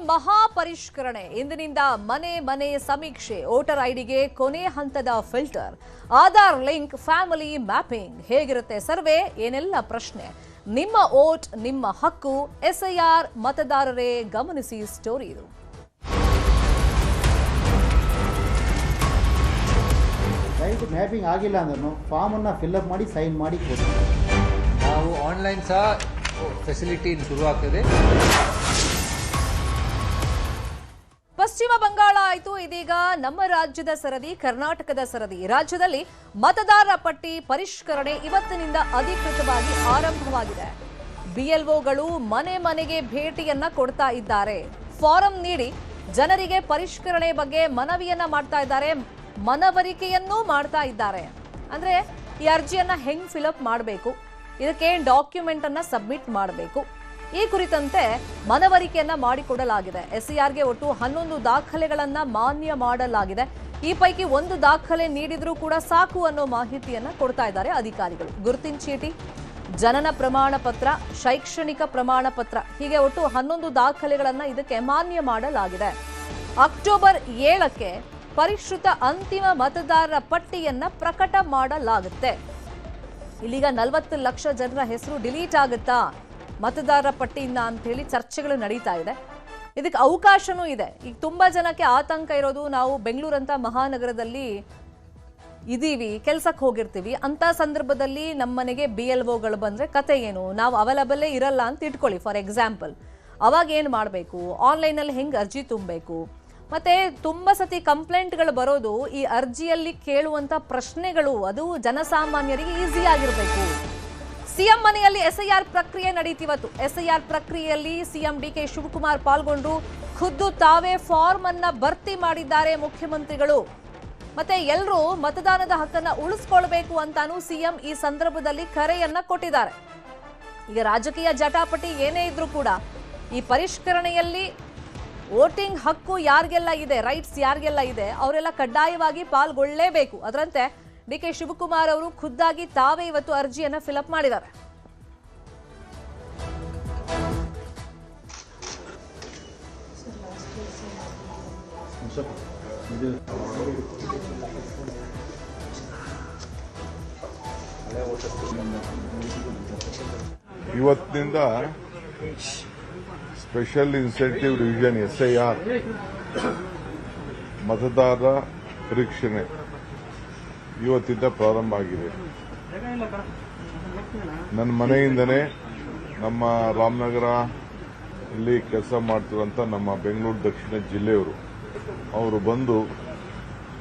ಮಹಾ ಪರಿಷ್ಕರಣೆ ಇಂದಿನಿಂದ ಮನೆ ಮನೆ ಸಮೀಕ್ಷೆ ವೋಟರ್ ಐಡಿಗೆ ಕೊನೆ ಹಂತದ filter Aadhaar link family mapping ಹೇಗಿರುತ್ತೆ ಸರ್ವೆ ಏನೆಲ್ಲ ಪ್ರಶ್ನೆ ನಿಮ್ಮ ವೋಟ್ ನಿಮ್ಮ ಹಕ್ಕು ಎಸ್ಐಆರ್ ಮತದಾರರೇ ಗಮನಿಸಿ ಸ್ಟೋರಿ ಇದು ರೈಟ್ ಮ್ಯಾಪಿಂಗ್ ಆಗಿಲ್ಲ ಅಂದ್ರೂ ಫಾರ್ಮ್ ಅನ್ನು ಫಿಲ್ಅಪ್ ಮಾಡಿ ಸೈನ್ ಮಾಡಿ ಕೊಡಿ ನಾವು ಆನ್ಲೈನ್ ಸಹ ಫೆಸಿಲಿಟಿ ಶುರು ಆಗ್ತದೆ ಪಶ್ಚಿಮ ಬಂಗಾಳ ಆಯಿತು ಇದೀಗ ನಮ್ಮ ರಾಜ್ಯದ ಸರದಿ ಕರ್ನಾಟಕದ ಸರದಿ ರಾಜ್ಯದಲ್ಲಿ ಮತದಾರರ ಪಟ್ಟಿ ಪರಿಷ್ಕರಣೆ ಇವತ್ತಿನಿಂದ ಅಧಿಕೃತವಾಗಿ ಆರಂಭವಾಗಿದೆ ಬಿಎಲ್ಒಗಳು ಮನೆ ಮನೆಗೆ ಭೇಟಿಯನ್ನ ಕೊಡ್ತಾ ಇದ್ದಾರೆ ಫಾರಂ ನೀಡಿ ಜನರಿಗೆ ಪರಿಷ್ಕರಣೆ ಬಗ್ಗೆ ಮನವಿಯನ್ನ ಮಾಡ್ತಾ ಇದ್ದಾರೆ ಮನವರಿಕೆಯನ್ನೂ ಮಾಡ್ತಾ ಇದ್ದಾರೆ ಅಂದ್ರೆ ಈ ಅರ್ಜಿಯನ್ನ ಹೆಂಗ್ ಫಿಲಪ್ ಮಾಡಬೇಕು ಇದಕ್ಕೆ ಡಾಕ್ಯುಮೆಂಟ್ ಅನ್ನ ಸಬ್ಮಿಟ್ ಮಾಡಬೇಕು ಈ ಕುರಿತಂತೆ ಮನವರಿಕೆಯನ್ನ ಮಾಡಿಕೊಡಲಾಗಿದೆ ಎಸ್ಸಿಆರ್ಗೆ ಒಟ್ಟು 11 ದಾಖಲೆಗಳನ್ನ ಮಾನ್ಯ ಮಾಡಲಾಗಿದೆ ಈ ಪೈಕಿ ಒಂದು ದಾಖಲೆ ನೀಡಿದ್ರೂ ಕೂಡ ಸಾಕು ಅನ್ನೋ ಮಾಹಿತಿಯನ್ನ ಕೊಡ್ತಾ ಇದ್ದಾರೆ ಅಧಿಕಾರಿಗಳು ಗುರುತಿನ ಚೀಟಿ ಜನನ ಪ್ರಮಾಣ ಪತ್ರ ಶೈಕ್ಷಣಿಕ ಪ್ರಮಾಣ ಪತ್ರ ಹೀಗೆ ಒಟ್ಟು 11 ದಾಖಲೆಗಳನ್ನ ಇದಕ್ಕೆ ಮಾನ್ಯ ಮಾಡಲಾಗಿದೆ ಅಕ್ಟೋಬರ್ 7ಕ್ಕೆ ಪರಿಷ್ಕೃತ ಅಂತಿಮ ಮತದಾರರ ಪಟ್ಟಿಯನ್ನ ಪ್ರಕಟ ಮಾಡಲಾಗುತ್ತೆ ಇಲ್ಲಿಗ 40 ಲಕ್ಷ ಜನರ ಹೆಸರು ಡಿಲೀಟ್ ಆಗುತ್ತಾ ಮತದಾರರ ಪಟ್ಟಿಯಿಂದ ಅಂತ ಹೇಳಿ ಚರ್ಚೆಗಳು ನಡೀತಾ ಇದೆ ಇದಕ್ಕೆ ಅವಕಾಶನೂ ಇದೆ ಈಗ ತುಂಬಾ ಜನಕ್ಕೆ ಆತಂಕ ಇರೋದು ನಾವು ಬೆಂಗಳೂರಂತ ಮಹಾನಗರದಲ್ಲಿ ಇದೀವಿ ಕೆಲಸಕ್ಕೆ ಹೋಗಿರ್ತೀವಿ ಅಂತ ಸಂದರ್ಭದಲ್ಲಿ ನಮ್ಮ ಮನೆಗೆ ಬಿಎಲ್ಒಗಳು ಬಂದ್ರೆ ಕತೆ ಏನು ನಾವು ಅವೈಲಬಲ್ ಇರಲ್ಲ ಅಂತ ಇಟ್ಕೊಳ್ಳಿ ಫಾರ್ ಎಕ್ಸಾಂಪಲ್ ಅವಾಗ ಏನು ಮಾಡಬೇಕು ಆನ್ಲೈನಲ್ಲಿ ಹೆಂಗೆ ಅರ್ಜಿ ತುಂಬಬೇಕು ಮತ್ತೆ ತುಂಬಾ ಸತಿ ಕಂಪ್ಲೇಂಟ್ಗಳು ಬರೋದು ಈ ಅರ್ಜಿಯಲ್ಲಿ ಕೇಳುವಂತ ಪ್ರಶ್ನೆಗಳು ಅದು ಜನಸಾಮಾನ್ಯರಿಗೆ ಈಸಿ ಆಗಿರಬೇಕು ಸಿಎಂ ಮನೆಯಲ್ಲಿ ಎಸ್ಐಆರ್ ಪ್ರಕ್ರಿಯೆ ನಡೀತಿವತ್ತು ಎಸ್ಐಆರ್ ಪ್ರಕ್ರಿಯೆಯಲ್ಲಿ ಸಿಎಂ ಡಿಕೆ ಶಿವಕುಮಾರ್ ಪಾಲ್ಗೊಂಡು ಖುದ್ದು ತಾವೇ ಫಾರ್ಮ್ ಅನ್ನ ಭರ್ತಿ ಮಾಡಿದ್ದಾರೆ ಮುಖ್ಯಮಂತ್ರಿಗಳು ಮತ್ತೆ ಎಲ್ಲರೂ ಮತದಾನದ ಹಕ್ಕನ್ನ ಉಳಿಸ್ಕೊಳ್ಬೇಕು ಅಂತಾನೂ ಸಿಎಂ ಈ ಸಂದರ್ಭದಲ್ಲಿ ಕರೆಯನ್ನ ಕೊಟ್ಟಿದ್ದಾರೆ ಈಗ ರಾಜಕೀಯ ಜಟಾಪಟಿ ಏನೇ ಇದ್ರೂ ಕೂಡ ಈ ಪರಿಷ್ಕರಣೆಯಲ್ಲಿ ವೋಟಿಂಗ್ ಹಕ್ಕು ಯಾರಿಗೆಲ್ಲ ಇದೆ ರೈಟ್ಸ್ ಯಾರಿಗೆಲ್ಲ ಇದೆ ಅವರೆಲ್ಲ ಕಡ್ಡಾಯವಾಗಿ ಪಾಲ್ಗೊಳ್ಳಲೇಬೇಕು ಅದರಂತೆ ಡಿಕೆ ಶಿವಕುಮಾರ್ ಅವರು ಖುದ್ದಾಗಿ ತಾವೇ ಇವತ್ತು ಅರ್ಜಿಯನ್ನ ಫಿಲಪ್ ಮಾಡಿದ್ದಾರೆ ಇವತ್ತಿನಿಂದ ಸ್ಪೆಷಲ್ ಇನ್ಸೆಂಟಿವ್ ಡಿವಿಷನ್ ಎಸ್ಐಆರ್ ಮತದಾರರ ಪರೀಕ್ಷಣೆ ಇವತ್ತಿಂದ ಪ್ರಾರಂಭ ಆಗಿದೆ ನನ್ನ ಮನೆಯಿಂದನೇ ನಮ್ಮ ರಾಮನಗರ ಇಲ್ಲಿ ಕೆಲಸ ಮಾಡ್ತಿರುವಂತ ನಮ್ಮ ಬೆಂಗಳೂರು ದಕ್ಷಿಣ ಜಿಲ್ಲೆಯವರು ಅವರು ಬಂದು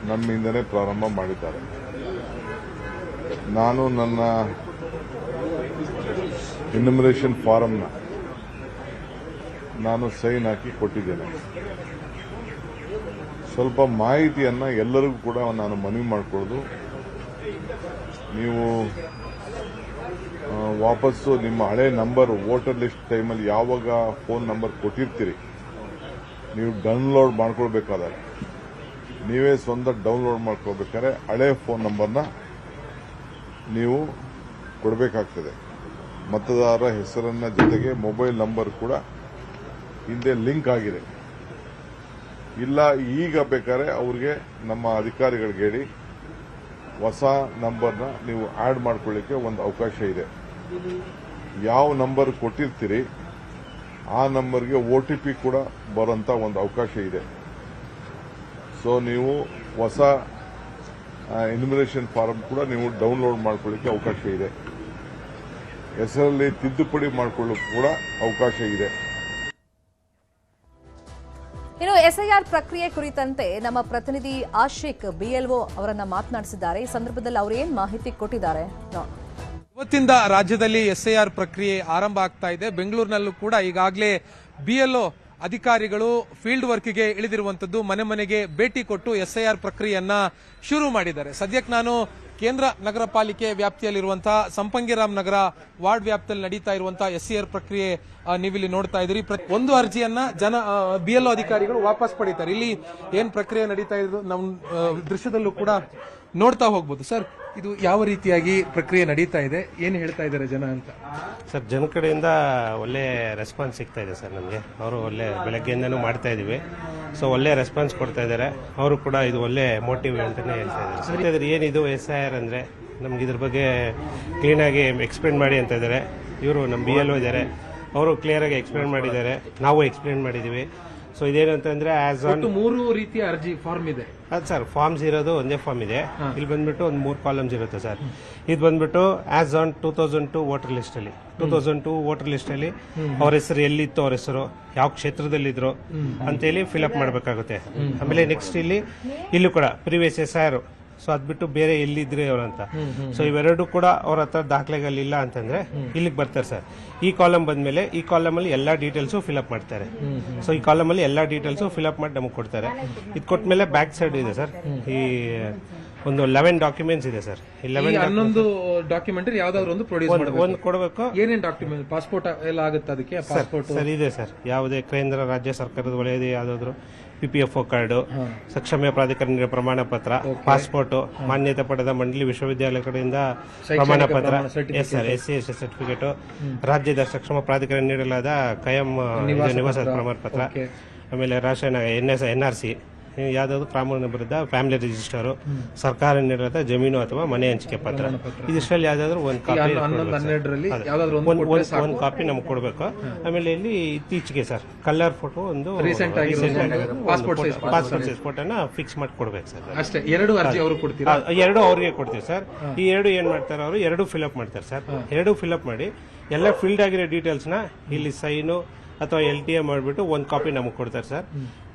ನಮ್ಮಿಂದನೇ ಪ್ರಾರಂಭ ಮಾಡಿದ್ದಾರೆ ನಾನು ನನ್ನ ಇನ್ಯುಮರೇಷನ್ ಫಾರಂನ ನಾನು ಸೈನ್ ಹಾಕಿ ಕೊಟ್ಟಿದ್ದೇನೆ ಸ್ವಲ್ಪ ಮಾಹಿತಿಯನ್ನ ಎಲ್ಲರಿಗೂ ಕೂಡ ನಾನು ಮನವಿ ಮಾಡಿಕೊಳ್ಳೋದು ನೀವು ವಾಪಸ್ಸು ನಿಮ್ಮ ಹಳೆ ನಂಬರ್ ವೋಟರ್ ಲಿಸ್ಟ್ ಟೈಮಲ್ಲಿ ಯಾವಾಗ ಫೋನ್ ನಂಬರ್ ಕೊಟ್ಟಿರ್ತೀರಿ ನೀವು ಡೌನ್ಲೋಡ್ ಮಾಡ್ಕೊಳ್ಬೇಕಾದ್ರೆ ನೀವೇ ಸ್ವಂತ ಡೌನ್ಲೋಡ್ ಮಾಡ್ಕೊಳ್ಬೇಕಾದ್ರೆ ಹಳೆ ಫೋನ್ ನಂಬರ್ನ ನೀವು ಕೊಡಬೇಕಾಗ್ತದೆ ಮತದಾರರ ಹೆಸರನ್ನ ಜೊತೆಗೆ ಮೊಬೈಲ್ ನಂಬರ್ ಕೂಡ ಹಿಂದೆ ಲಿಂಕ್ ಆಗಿದೆ ಇಲ್ಲ ಈಗ ಬೇಕಾದ್ರೆ ಅವ್ರಿಗೆ ನಮ್ಮ ಅಧಿಕಾರಿಗಳಿಗೆ ಹೇಳಿ ಹೊಸ ನಂಬರ್ನ ನೀವು ಆಡ್ ಮಾಡ್ಕೊಳ್ಳಿಕ್ಕೆ ಒಂದು ಅವಕಾಶ ಇದೆ ಯಾವ ನಂಬರ್ ಕೊಟ್ಟಿರ್ತೀರಿ ಆ ನಂಬರ್ಗೆ OTP ಕೂಡ ಬರೋಂಥ ಒಂದು ಅವಕಾಶ ಇದೆ ಸೊ ನೀವು ಹೊಸ ಎನ್ಯುಮರೇಷನ್ ಫಾರಂ ಕೂಡ ನೀವು ಡೌನ್ಲೋಡ್ ಮಾಡ್ಕೊಳ್ಳಿಕ್ಕೆ ಅವಕಾಶ ಇದೆ ಹೆಸರಲ್ಲಿ ತಿದ್ದುಪಡಿ ಮಾಡಿಕೊಳ್ಳೋಕೆ ಕೂಡ ಅವಕಾಶ ಇದೆ ಇನ್ನು ಎಸ್ಐಆರ್ ಪ್ರಕ್ರಿಯೆ ಕುರಿತಂತೆ ನಮ್ಮ ಪ್ರತಿನಿಧಿ ಆಶಿಕ್ ಬಿಎಲ್ಒ ಅವರನ್ನ ಮಾತನಾಡಿಸಿದ್ದಾರೆ ಈ ಸಂದರ್ಭದಲ್ಲಿ ಅವರು ಏನ್ ಮಾಹಿತಿ ಕೊಟ್ಟಿದ್ದಾರೆ ಇವತ್ತಿಂದ ರಾಜ್ಯದಲ್ಲಿ ಎಸ್ಐಆರ್ ಪ್ರಕ್ರಿಯೆ ಆರಂಭ ಆಗ್ತಾ ಇದೆ ಬೆಂಗಳೂರಿನಲ್ಲೂ ಕೂಡ ಈಗಾಗಲೇ ಬಿಎಲ್ಒ ಅಧಿಕಾರಿಗಳು ಫೀಲ್ಡ್ ವರ್ಕ್ಗೆ ಇಳಿದಿರುವಂತದ್ದು ಮನೆ ಮನೆಗೆ ಭೇಟಿ ಕೊಟ್ಟು ಎಸ್ಐಆರ್ ಪ್ರಕ್ರಿಯೆಯನ್ನ ಶುರು ಮಾಡಿದ್ದಾರೆ ಸದ್ಯಕ್ಕೆ ನಾನು ಕೇಂದ್ರ ನಗರ ಪಾಲಿಕೆ ವ್ಯಾಪ್ತಿಯಲ್ಲಿರುವಂತಹ ಸಂಪಂಗಿರಾಮ್ ನಗರ ವಾರ್ಡ್ ವ್ಯಾಪ್ತಿಯಲ್ಲಿ ನಡೀತಾ ಇರುವಂತಹ ಎಸ್ಸಿಆರ್ ಪ್ರಕ್ರಿಯೆ ನೀವಿಲ್ಲಿ ನೋಡ್ತಾ ಇದ್ದೀರಿ ಒಂದು ಅರ್ಜಿಯನ್ನ ಬಿಎಲ್ಒ ಅಧಿಕಾರಿಗಳು ವಾಪಸ್ ಪಡೀತಾರೆ ಇಲ್ಲಿ ಏನ್ ಪ್ರಕ್ರಿಯೆ ನಡೀತಾ ಇದ್ರು ನಮ್ಮ ದೃಶ್ಯದಲ್ಲೂ ಕೂಡ ನೋಡ್ತಾ ಹೋಗ್ಬೋದು ಸರ್ ಇದು ಯಾವ ರೀತಿಯಾಗಿ ಪ್ರಕ್ರಿಯೆ ನಡೀತಾ ಇದೆ, ಏನು ಹೇಳ್ತಾ ಇದ್ದಾರೆ ಜನ ಅಂತ? ಸರ್, ಜನ ಕಡೆಯಿಂದ ಒಳ್ಳೆ ರೆಸ್ಪಾನ್ಸ್ ಸಿಗ್ತಾ ಇದೆ ಸರ್ ನಮಗೆ. ಅವರು ಒಳ್ಳೆ ಬೆಳಗ್ಗೆಯಿಂದನೂ ಮಾಡ್ತಾ ಇದೀವಿ, ಸೊ ಒಳ್ಳೆ ರೆಸ್ಪಾನ್ಸ್ ಕೊಡ್ತಾ ಇದ್ದಾರೆ. ಅವರು ಕೂಡ ಇದು ಒಳ್ಳೆ ಮೋಟಿವ್ ಅಂತಾನೆ ಹೇಳ್ತಾ ಇದ್ದಾರೆ. ಸರ್, ಏನಿದು SIR ಅಂದರೆ ನಮ್ಗೆ ಇದ್ರ ಬಗ್ಗೆ ಕ್ಲೀನಾಗಿ ಎಕ್ಸ್ಪ್ಲೇನ್ ಮಾಡಿ ಅಂತ ಇದ್ದಾರೆ. ಇವರು ನಮ್ಮ BLO ಇದ್ದಾರೆ, ಅವರು ಕ್ಲಿಯರಾಗಿ ಎಕ್ಸ್ಪ್ಲೇನ್ ಮಾಡಿದ್ದಾರೆ, ನಾವು ಎಕ್ಸ್ಪ್ಲೇನ್ ಮಾಡಿದ್ದೀವಿ. ಸೊ ಇದೇನಂತಂದ್ರೆ ಆಸ್ ಆನ್ 3 ರೀತಿಯ ಅರ್ಜಿ ಫಾರ್ಮ್ ಇದೆ. ಅದು ಸರ್, ಫಾರ್ಮ್ಸ್ ಇರೋದು ಒಂದೇ ಫಾರ್ಮ್ ಇದೆ. ಇಲ್ಲಿ ಬಂದ್ಬಿಟ್ಟು ಒಂದು 3 ಕಾಲಮ್ಸ್ ಇರುತ್ತೆ ಸರ್. ಇದು ಬಂದ್ಬಿಟ್ಟು ಆಸ್ ಆನ್ 2002 ವೋಟರ್ ಲಿಸ್ಟ್ ಅಲ್ಲಿ 2002 ವೋಟರ್ ಲಿಸ್ಟ್ ಅಲ್ಲಿ ಅವ್ರ ಹೆಸರು ಎಲ್ಲಿತ್ತು, ಅವ್ರ ಹೆಸರು ಯಾವ ಕ್ಷೇತ್ರದಲ್ಲಿದ್ರು ಅಂತೇಳಿ ಫಿಲ್ಅಪ್ ಮಾಡಬೇಕಾಗುತ್ತೆ. ಆಮೇಲೆ ನೆಕ್ಸ್ಟ್ ಇಲ್ಲೂ ಕೂಡ ಪ್ರಿವಿಯಸ್ SIR, ಸೊ ಅದ್ಬಿಟ್ಟು ಬೇರೆ ಎಲ್ಲಿದ್ರಿ ಅವ್ರಂತ. ಸೊ ಇವೆರಡು ಕೂಡ ಅವ್ರ ಹತ್ರ ದಾಖಲೆಗಳಿಲ್ಲ ಅಂತಂದ್ರೆ ಇಲ್ಲಿಗೆ ಬರ್ತಾರೆ ಸರ್. ಈ ಕಾಲಮ್ ಬಂದ್ಮೇಲೆ ಈ ಕಾಲಮ್ ಅಲ್ಲಿ ಎಲ್ಲಾ ಡೀಟೇಲ್ಸು ಫಿಲ್ಅಪ್ ಮಾಡ್ತಾರೆ. ಸೊ ಈ ಕಾಲಮ್ ಅಲ್ಲಿ ಎಲ್ಲಾ ಡೀಟೇಲ್ಸು ಫಿಲ್ಅಪ್ ಮಾಡಿ ನಮಗೆ ಕೊಡ್ತಾರೆ. ಇದು ಕೊಟ್ಮೇಲೆ ಬ್ಯಾಕ್ ಸೈಡ್ ಇದೆ ಸರ್, ಈ ಒಂದು 11 ಡಾಕ್ಯುಮೆಂಟ್ಸ್ ಇದೆ ಸರ್. 11 ಡಾಕ್ಯುಮೆಂಟರಿ ಯಾವ್ದಾದ್ರು ಒಂದು ಪ್ರೊಡ್ಯೂಸ್ ಒಂದು ಕೊಡಬೇಕು. ಏನೇನ್ ಡಾಕ್ಯುಮೆಂಟ್? ಪಾಸ್ಪೋರ್ಟ್ ಎಲ್ಲ ಆಗುತ್ತೆ ಅದಕ್ಕೆ? ಪಾಸ್ಪೋರ್ಟ್ ಸರ್ ಇದೆ ಸರ್. ಯಾವುದೇ ಕೇಂದ್ರ ರಾಜ್ಯ ಸರ್ಕಾರದ ವಲಯದ ಯಾವ್ದಾದ್ರು PPFO ಕಾರ್ಡು, ಸಕ್ಷಮ ಪ್ರಾಧಿಕರಣ ಪ್ರಮಾಣ ಪತ್ರ, ಪಾಸ್ಪೋರ್ಟ್, ಮಾನ್ಯತೆ ಪಡೆದ ಮಂಡಳಿ ವಿಶ್ವವಿದ್ಯಾಲಯ ಕಡೆಯಿಂದ ಪ್ರಮಾಣ ಪತ್ರ, ಎಸ್ ಸರ್, SC ಸರ್ಟಿಫಿಕೇಟ್, ರಾಜ್ಯದ ಸಕ್ಷಮ ಪ್ರಾಧಿಕರಣ ನೀಡಲಾದ ಕಾಯಂ ನಿವಾಸ ಪ್ರಮಾಣ ಪತ್ರ, ಆಮೇಲೆ ರಾಷ್ಟ್ರೀಯ NRC, ಯಾವ್ದಾದ್ರು ಕಾನೂನು ಬರೆದ ಫ್ಯಾಮಿಲಿ ರಿಜಿಸ್ಟರ್, ಸರ್ಕಾರ ನೀಡಲಾದ ಜಮೀನು ಅಥವಾ ಮನೆ ಹಂಚಿಕೆ ಪತ್ರ. ಇದಿಷ್ಟರಲ್ಲಿ ಯಾವ್ದಾದ್ರು ಒಂದು ಕಾಪಿ ನಮ್ಗೆ ಕೊಡಬೇಕು. ಆಮೇಲೆ ಇಲ್ಲಿ ಇತ್ತೀಚೆಗೆ ಸರ್ ಕಲರ್ ಫೋಟೋ ಒಂದು ಪಾಸ್ಪೋರ್ಟ್ ಸೈಜ್ ಫೋಟೋನ ಫಿಕ್ಸ್ ಮಾಡಿ ಕೊಡ್ಬೇಕು ಸರ್. ಅಷ್ಟೇ. 2 ಅರ್ಜಿ ಅವರು ಕೊಡ್ತೀರಾ? 2 ಅವ್ರಿಗೆ ಕೊಡ್ತೀವಿ ಸರ್. ಈ 2 ಏನ್ ಮಾಡ್ತಾರೆ, ಅವರು 2 ಫಿಲ್ಅಪ್ ಮಾಡ್ತಾರೆ ಸರ್. 2 ಫಿಲ್ಅಪ್ ಮಾಡಿ ಎಲ್ಲ ಫಿಲ್ಡ್ ಆಗಿರೋ ಡೀಟೇಲ್ಸ್ ನ ಇಲ್ಲಿ ಸೈನು ಅಥವಾ LTA ಮಾಡಿಬಿಟ್ಟು ಒಂದು ಕಾಪಿ ನಮಗೆ ಕೊಡ್ತಾರೆ ಸರ್.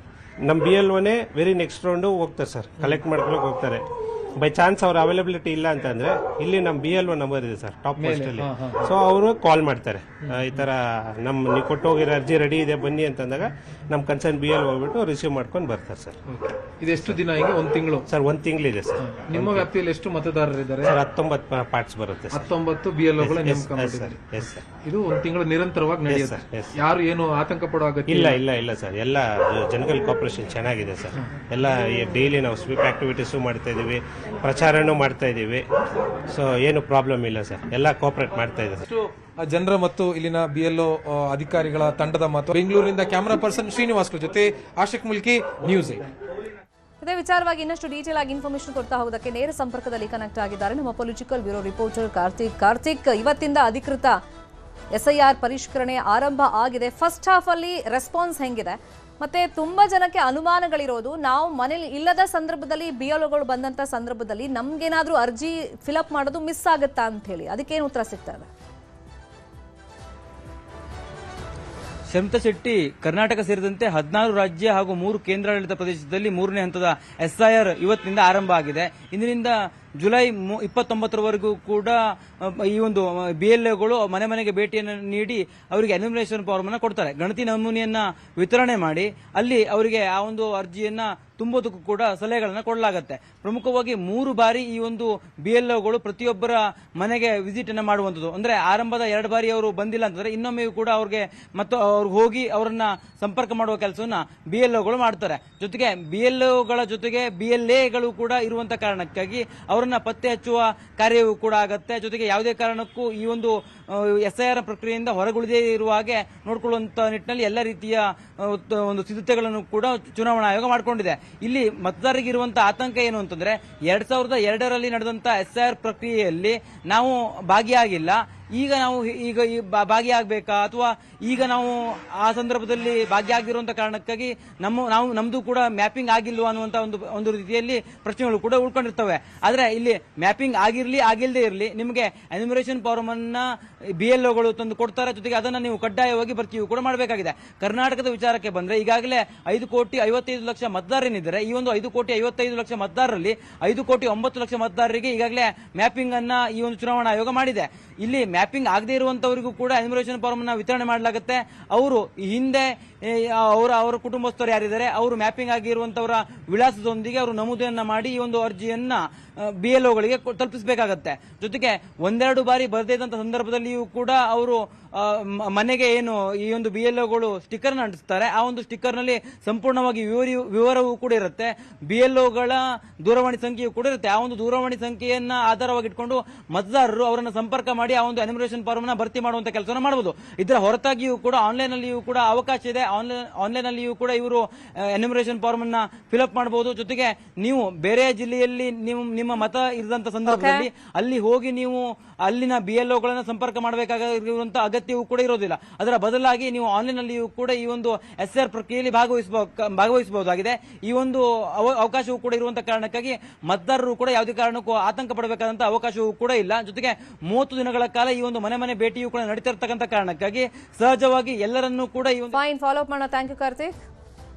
ನಮ್ಮ BLOನೇ ವೆರಿ ನೆಕ್ಸ್ಟ್ ರೌಂಡ್ ಹೋಗ್ತಾರೆ ಸರ್, ಕಲೆಕ್ಟ್ ಮಾಡ್ಕೊಳಕ್ ಹೋಗ್ತಾರೆ. ಬೈ ಚಾನ್ಸ್ ಅವ್ರ ಅವೈಲಬಿಲಿಟಿ ಇಲ್ಲ ಅಂತಂದ್ರೆ ಇಲ್ಲಿ ನಮ್ಮ BLO ನಂಬರ್ ಇದೆ ಸರ್ ಟಾಪ್ ಪೋಸ್ಟ್ ಅಲ್ಲಿ. ಸೊ ಅವರು ಕಾಲ್ ಮಾಡ್ತಾರೆ, ಈ ತರ ನೀವು ಕೊಟ್ಟೋಗಿರೋ ಅರ್ಜಿ ರೆಡಿ ಇದೆ ಬನ್ನಿ ಅಂತಂದಾಗ ನಮ್ಮ ಕನ್ಸರ್ನ್ BLO ಹೋಗ್ಬಿಟ್ಟು ರಿಸೀವ್ ಮಾಡ್ಕೊಂಡು ಬರ್ತಾರೆ ಸರ್. ಇದೆಷ್ಟು ದಿನ? ಈಗ 1 ತಿಂಗಳು ಸರ್. 1 ತಿಂಗಳಿದೆ ಸರ್. ನಿಮ್ಮ ವ್ಯಾಪ್ತಿಯಲ್ಲಿ ಎಷ್ಟು ಮತದಾರರಿದ್ದಾರೆ ಸರ್? 19 ಪಾರ್ಟ್ಸ್ ಬರುತ್ತೆ ಸರ್. 19 BLOಗಳ ನೇಮಕ ಮಾಡಿದ್ದಾರೆ. ಇದು 1 ತಿಂಗಳು ನಿರಂತರವಾಗಿ ನಡೆಯುತ್ತೆ. ಯಾರು ಏನು ಆತಂಕ ಪಡೋ ಅಗತ್ಯ ಇಲ್ಲ ಸರ್. ಎಲ್ಲ ಜನರಲ್ ಕೋಆಪರೇಷನ್ ಚೆನ್ನಾಗಿದೆ ಸರ್. ಎಲ್ಲ ಡೈಲಿ ನಾವು ಸ್ವೀಪ್ ಆಕ್ಟಿವಿಟೀಸು ಮಾಡ್ತಾ ಇದೀವಿ, ಪ್ರಚಾರನೂ ಮಾಡ್ತಾ ಇದೀವಿ. ಸೊ ಏನು ಪ್ರಾಬ್ಲಮ್ ಇಲ್ಲ ಸರ್, ಎಲ್ಲ ಕೋಆಪರೇಟ್ ಮಾಡ್ತಾ ಇದೆ ಸರ್. ಜನರ ಮತ್ತು ಇಲ್ಲಿನ BLO ಅಧಿಕಾರಿಗಳ ತಂಡದ ಮಾತು. ಬೆಂಗಳೂರಿನಿಂದ ಕ್ಯಾಮರಾ ಪರ್ಸನ್ ಶ್ರೀನಿವಾಸ್ ಜೊತೆ ಆಶಿಕ್ ಮುಲ್ಕಿ, ನ್ಯೂಸ್ 8. ಇದೇ ವಿಚಾರವಾಗಿ ಇನ್ನಷ್ಟು ಡೀಟೇಲ್ ಆಗಿ ಇನ್ಫಾರ್ಮೇಶನ್ ಕೊಡ್ತಾ ಹೋಗೋದಕ್ಕೆ ನೇರ ಸಂಪರ್ಕದಲ್ಲಿ ಕನೆಕ್ಟ್ ಆಗಿದ್ದಾರೆ ನಮ್ಮ ಪೊಲಿಟಿಕಲ್ ಬ್ಯೂರೋ ರಿಪೋರ್ಟರ್ ಕಾರ್ತಿಕ್. ಇವತ್ತಿಂದ ಅಧಿಕೃತ SIR ಪರಿಷ್ಕರಣೆ ಆರಂಭ ಆಗಿದೆ. ಫಸ್ಟ್ ಹಾಫ್ ಅಲ್ಲಿ ರೆಸ್ಪಾನ್ಸ್ ಹೆಂಗಿದೆ? ಮತ್ತೆ ತುಂಬಾ ಜನಕ್ಕೆ ಅನುಮಾನಗಳಿರೋದು, ನಾವು ಮನೇಲಿ ಇಲ್ಲದ ಸಂದರ್ಭದಲ್ಲಿ BLOಗಳು ಬಂದಂತ ಸಂದರ್ಭದಲ್ಲಿ ನಮ್ಗೇನಾದ್ರೂ ಅರ್ಜಿ ಫಿಲ್ಅಪ್ ಮಾಡೋದು ಮಿಸ್ ಆಗುತ್ತಾ ಅಂತ ಹೇಳಿ, ಅದಕ್ಕೇನು ಉತ್ತರ ಸಿಗ್ತಾ ಇದೆ? ಶಮಿತಾ ಶೆಟ್ಟಿ, ಕರ್ನಾಟಕ ಸೇರಿದಂತೆ 14 ರಾಜ್ಯ ಹಾಗೂ 3 ಕೇಂದ್ರಾಡಳಿತ ಪ್ರದೇಶದಲ್ಲಿ 3ನೇ ಹಂತದ SIR ಇವತ್ತಿನಿಂದ ಆರಂಭ ಆಗಿದೆ. ಇಂದಿನಿಂದ ಜುಲೈ 29ರವರೆಗೂ ಕೂಡ ಈ ಒಂದು BLOಗಳು ಮನೆ ಮನೆಗೆ ಭೇಟಿಯನ್ನು ನೀಡಿ ಅವರಿಗೆ ಎನ್ಯುಮರೇಷನ್ ಫಾರ್ಮ್ ಅನ್ನು ಕೊಡ್ತಾರೆ. ಗಣತಿ ನಮೂನೆಯನ್ನ ವಿತರಣೆ ಮಾಡಿ ಅಲ್ಲಿ ಅವರಿಗೆ ಆ ಒಂದು ಅರ್ಜಿಯನ್ನ ತುಂಬೋದಕ್ಕೂ ಕೂಡ ಸಲಹೆಗಳನ್ನು ಕೊಡಲಾಗುತ್ತೆ. ಪ್ರಮುಖವಾಗಿ 3 ಬಾರಿ ಈ ಒಂದು BLOಗಳು ಪ್ರತಿಯೊಬ್ಬರ ಮನೆಗೆ ವಿಸಿಟ್ ಅನ್ನ ಮಾಡುವಂಥದ್ದು. ಅಂದ್ರೆ ಆರಂಭದ 2 ಬಾರಿ ಅವರು ಬಂದಿಲ್ಲ ಅಂತಂದ್ರೆ ಇನ್ನೊಮ್ಮೆಯೂ ಕೂಡ ಅವ್ರಿಗೆ ಮತ್ತು ಅವ್ರಿಗೆ ಹೋಗಿ ಅವರನ್ನ ಸಂಪರ್ಕ ಮಾಡುವ ಕೆಲಸವನ್ನ BLOಗಳು ಮಾಡ್ತಾರೆ. ಜೊತೆಗೆ BLOಗಳ ಜೊತೆಗೆ BLAಗಳು ಕೂಡ ಇರುವಂತ ಕಾರಣಕ್ಕಾಗಿ ಅವರನ್ನ ಪತ್ತೆ ಹಚ್ಚುವ ಕಾರ್ಯವೂ ಕೂಡ ಆಗತ್ತೆ. ಜೊತೆಗೆ ಯಾವುದೇ ಕಾರಣಕ್ಕೂ ಈ ಒಂದು SIR ಪ್ರಕ್ರಿಯೆಯಿಂದ ಹೊರಗುಳಿದೇ ಇರುವ ಹಾಗೆ ನೋಡಿಕೊಳ್ಳುವಂತ ನಿಟ್ಟಿನಲ್ಲಿ ಎಲ್ಲ ರೀತಿಯ ಒಂದು ಸಿದ್ಧತೆಗಳನ್ನು ಕೂಡ ಚುನಾವಣಾ ಆಯೋಗ ಮಾಡಿಕೊಂಡಿದೆ. ಇಲ್ಲಿ ಮತದಾರರಿಗೆ ಇರುವಂತಹ ಆತಂಕ ಏನು ಅಂತಂದ್ರೆ 2002ರಲ್ಲಿ ನಡೆದಂತ SIR ಪ್ರಕ್ರಿಯೆಯಲ್ಲಿ ನಾವು ಭಾಗಿಯಾಗಿಲ್ಲ, ಈಗ ನಾವು ಭಾಗಿಯಾಗಬೇಕಾ ಅಥವಾ ಈಗ ನಾವು ಆ ಸಂದರ್ಭದಲ್ಲಿ ಭಾಗಿಯಾಗಿರುವಂತ ಕಾರಣಕ್ಕಾಗಿ ನಮ್ದು ಕೂಡ ಮ್ಯಾಪಿಂಗ್ ಆಗಿಲ್ವಾ ಅನ್ನುವಂತ ಒಂದು ರೀತಿಯಲ್ಲಿ ಪ್ರಶ್ನೆಗಳು ಕೂಡ ಉಳ್ಕೊಂಡಿರ್ತವೆ. ಆದ್ರೆ ಇಲ್ಲಿ ಮ್ಯಾಪಿಂಗ್ ಆಗಿರ್ಲಿ ಆಗಿಲ್ಲದೆ ಇರಲಿ ನಿಮಗೆ ಎನ್ಯುಮರೇಷನ್ ಫಾರ್ಮ್ ಅನ್ನ BLOಗಳು ತಂದು ಕೊಡ್ತಾರೆ. ಜೊತೆಗೆ ಅದನ್ನ ನೀವು ಕಡ್ಡಾಯವಾಗಿ ಭರ್ತಿಯೂ ಕೂಡ ಮಾಡಬೇಕಾಗಿದೆ. ಕರ್ನಾಟಕದ ವಿಚಾರಕ್ಕೆ ಬಂದ್ರೆ ಈಗಾಗಲೇ 5,55,00,000 ಮತದಾರರೇನಿದ್ದಾರೆ, ಈ ಒಂದು 5,55,00,000 ಮತದಾರರಲ್ಲಿ 5,09,00,000 ಮತದಾರರಿಗೆ ಈಗಾಗಲೇ ಮ್ಯಾಪಿಂಗ್ ಅನ್ನ ಈ ಒಂದು ಚುನಾವಣಾ ಆಯೋಗ ಮಾಡಿದೆ. ಇಲ್ಲಿ ಮ್ಯಾಪಿಂಗ್ ಆಗದೇ ಇರುವಂತವರಿಗೂ ಕೂಡ ಎನ್ಯುಮರೇಷನ್ ಫಾರ್ಮ್ ಅನ್ನ ವಿತರಣೆ ಮಾಡಲಾಗುತ್ತೆ. ಅವರು ಹಿಂದೆ ಅವರ ಕುಟುಂಬಸ್ಥರು ಯಾರಿದ್ದಾರೆ ಅವರು ಮ್ಯಾಪಿಂಗ್ ಆಗಿರುವಂತವರ ವಿಳಾಸದೊಂದಿಗೆ ಅವರು ನಮೂದೆಯನ್ನ ಮಾಡಿ ಈ ಒಂದು ಅರ್ಜಿಯನ್ನ BLOಗಳಿಗೆ ತಲುಪಿಸಬೇಕಾಗತ್ತೆ. ಜೊತೆಗೆ ಒಂದೆರಡು ಬಾರಿ ಬರದೇ ಇದ್ದಂತ ಸಂದರ್ಭದಲ್ಲಿಯೂ ಕೂಡ ಅವರು ಮನೆಗೆ ಏನು ಈ ಒಂದು BLOಗಳು ಸ್ಟಿಕ್ಕರ್ ನ ಅಂಟಿಸ್ತಾರೆ. ಆ ಒಂದು ಸ್ಟಿಕ್ಕರ್ ನಲ್ಲಿ ಸಂಪೂರ್ಣವಾಗಿ ವಿವರವೂ ಕೂಡ ಇರುತ್ತೆ. BLOಗಳ ದೂರವಾಣಿ ಸಂಖ್ಯೆಯೂ ಕೂಡ ಇರುತ್ತೆ. ಆ ಒಂದು ದೂರವಾಣಿ ಸಂಖ್ಯೆಯನ್ನ ಆಧಾರವಾಗಿ ಇಟ್ಕೊಂಡು ಮತದಾರರು ಅವರನ್ನ ಸಂಪರ್ಕ ಮಾಡಿ ಆ ಒಂದು ಎನ್ಯುಮರೇಷನ್ ಫಾರ್ಮ್ ನ ಭರ್ತಿ ಮಾಡುವಂತ ಕೆಲಸವನ್ನು ಮಾಡಬಹುದು. ಇದರ ಹೊರತಾಗಿಯೂ ಕೂಡ ಆನ್ಲೈನ್ ನಲ್ಲಿಯೂ ಕೂಡ ಅವಕಾಶ ಇದೆ. ಆನ್ಲೈನ್ ನಲ್ಲಿಯೂ ಕೂಡ ಇವರು ಎನ್ಯುಮರೇಷನ್ ಫಾರ್ಮ್ ಅನ್ನ ಫಿಲ್ಅಪ್ ಮಾಡಬಹುದು. ಜೊತೆಗೆ ನೀವು ಬೇರೆ ಜಿಲ್ಲೆಯಲ್ಲಿ ನಿಮ್ಮ ಮತ ಇರದಂತ ಸಂದರ್ಭದಲ್ಲಿ ಅಲ್ಲಿ ಹೋಗಿ ನೀವು ಅಲ್ಲಿನ BLOಗಳನ್ನ ಸಂಪರ್ಕ ಮಾಡಬೇಕಾಗಿರುವಂತ ಅಗತ್ಯವೂ ಕೂಡ ಇರೋದಿಲ್ಲ. ಅದರ ಬದಲಾಗಿ ನೀವು ಆನ್ಲೈನ್ ನಲ್ಲಿಯೂ ಕೂಡ ಈ ಒಂದು SR ಪ್ರಕ್ರಿಯೆಯಲ್ಲಿ ಭಾಗವಹಿಸಬಹುದಾಗಿದೆ. ಈ ಒಂದು ಅವಕಾಶವೂ ಕೂಡ ಇರುವಂತಹ ಕಾರಣಕ್ಕಾಗಿ ಮತದಾರರು ಕೂಡ ಯಾವುದೇ ಕಾರಣಕ್ಕೂ ಆತಂಕ ಪಡಬೇಕಾದಂತಹ ಅವಕಾಶವೂ ಕೂಡ ಇಲ್ಲ. ಜೊತೆಗೆ 30 ದಿನಗಳ ಕಾಲ ಈ ಒಂದು ಮನೆ ಭೇಟಿಯೂ ಕೂಡ ನಡೀತಾ ಇರತಕ್ಕಂತ ಕಾರಣಕ್ಕಾಗಿ ಸಹಜವಾಗಿ ಎಲ್ಲರನ್ನೂ ಕೂಡ ಈ ಒಂದು ಫೈನ್, ಫಾಲೋ ಅಪ್ ಮಾಡೋಣ. Thank you Karthik.